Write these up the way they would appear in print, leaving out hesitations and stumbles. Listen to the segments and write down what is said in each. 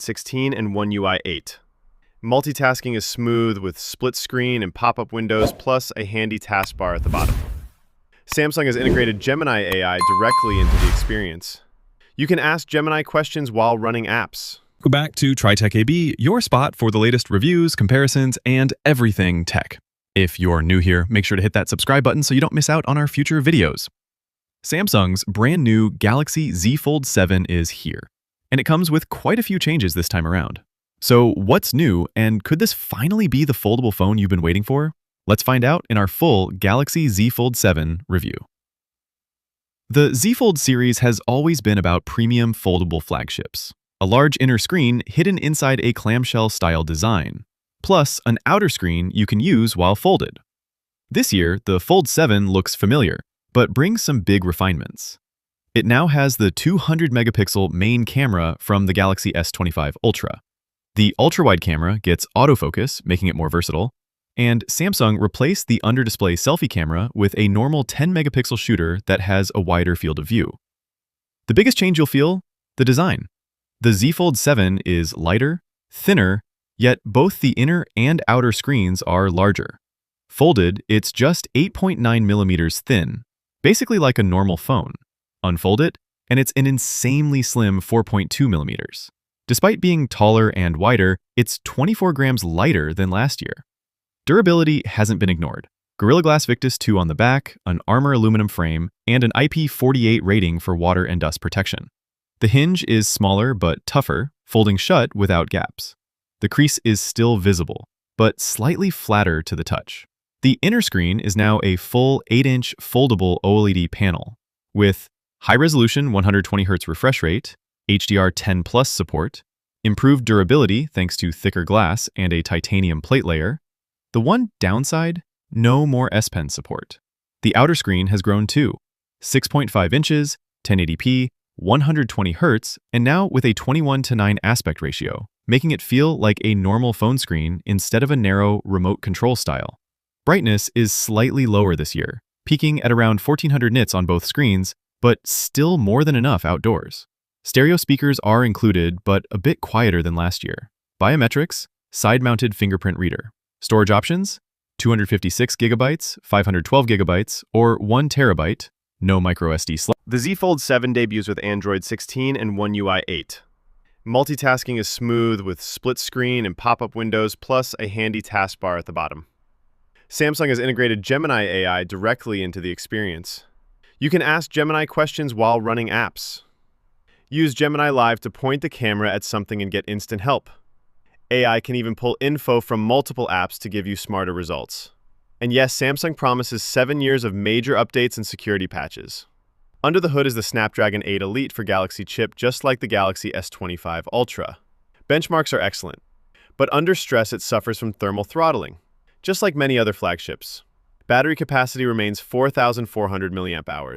16 and One UI 8. Multitasking is smooth with split screen and pop-up windows, plus a handy taskbar at the bottom. Samsung has integrated Gemini AI directly into the experience. You can ask Gemini questions while running apps. Go back to TriTech AB, your spot for the latest reviews, comparisons, and everything tech. If you're new here, make sure to hit that subscribe button so you don't miss out on our future videos. Samsung's brand new Galaxy Z Fold 7 is here, and it comes with quite a few changes this time around. So what's new, and could this finally be the foldable phone you've been waiting for? Let's find out in our full Galaxy Z Fold 7 review. The Z Fold series has always been about premium foldable flagships. A large inner screen hidden inside a clamshell-style design, plus an outer screen you can use while folded. This year, the Fold 7 looks familiar, but brings some big refinements. It now has the 200-megapixel main camera from the Galaxy S25 Ultra. The ultra-wide camera gets autofocus, making it more versatile, and Samsung replaced the under-display selfie camera with a normal 10-megapixel shooter that has a wider field of view. The biggest change you'll feel? The design. The Z Fold 7 is lighter, thinner, yet both the inner and outer screens are larger. Folded, it's just 8.9 millimeters thin, basically like a normal phone. Unfold it, and it's an insanely slim 4.2 millimeters. Despite being taller and wider, it's 24 grams lighter than last year. Durability hasn't been ignored. Gorilla Glass Victus 2 on the back, an Armor aluminum frame, and an IP48 rating for water and dust protection. The hinge is smaller but tougher, folding shut without gaps. The crease is still visible, but slightly flatter to the touch. The inner screen is now a full 8-inch foldable OLED panel with high-resolution 120Hz refresh rate, HDR10 Plus support, improved durability thanks to thicker glass and a titanium plate layer. The one downside? No more S Pen support. The outer screen has grown too, 6.5 inches, 1080p, 120 Hz, and now with a 21:9 aspect ratio, making it feel like a normal phone screen instead of a narrow remote control style. Brightness is slightly lower this year, peaking at around 1400 nits on both screens, but still more than enough outdoors. Stereo speakers are included, but a bit quieter than last year. Biometrics, side-mounted fingerprint reader. Storage options, 256 GB, 512 GB, or 1 TB, no microSD slot. The Z Fold 7 debuts with Android 16 and One UI 8. Multitasking is smooth with split screen and pop-up windows, plus a handy taskbar at the bottom. Samsung has integrated Gemini AI directly into the experience. You can ask Gemini questions while running apps. Use Gemini Live to point the camera at something and get instant help. AI can even pull info from multiple apps to give you smarter results. And yes, Samsung promises 7 years of major updates and security patches. Under the hood is the Snapdragon 8 Elite for Galaxy chip, just like the Galaxy S25 Ultra. Benchmarks are excellent, but under stress it suffers from thermal throttling, just like many other flagships. Battery capacity remains 4,400 mAh.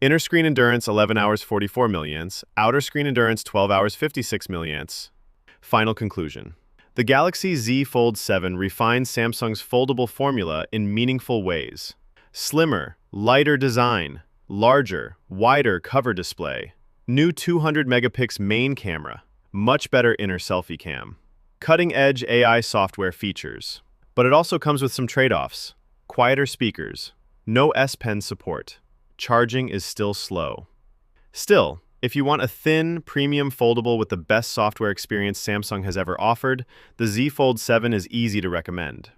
Inner screen endurance 11 hours 44 milliamps, outer screen endurance 12 hours 56 milliamps. Final conclusion. The Galaxy Z Fold 7 refines Samsung's foldable formula in meaningful ways. Slimmer, lighter design, larger, wider cover display, new 200-megapixel main camera, much better inner selfie cam, cutting-edge AI software features. But it also comes with some trade-offs. Quieter speakers, no S Pen support, charging is still slow. Still, if you want a thin, premium foldable with the best software experience Samsung has ever offered, the Z Fold 7 is easy to recommend.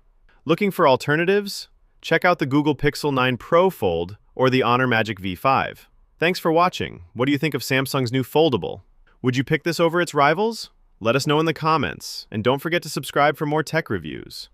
Looking for alternatives? Check out the Google Pixel 9 Pro Fold or the Honor Magic V5. Thanks for watching. What do you think of Samsung's new foldable? Would you pick this over its rivals? Let us know in the comments, and don't forget to subscribe for more tech reviews.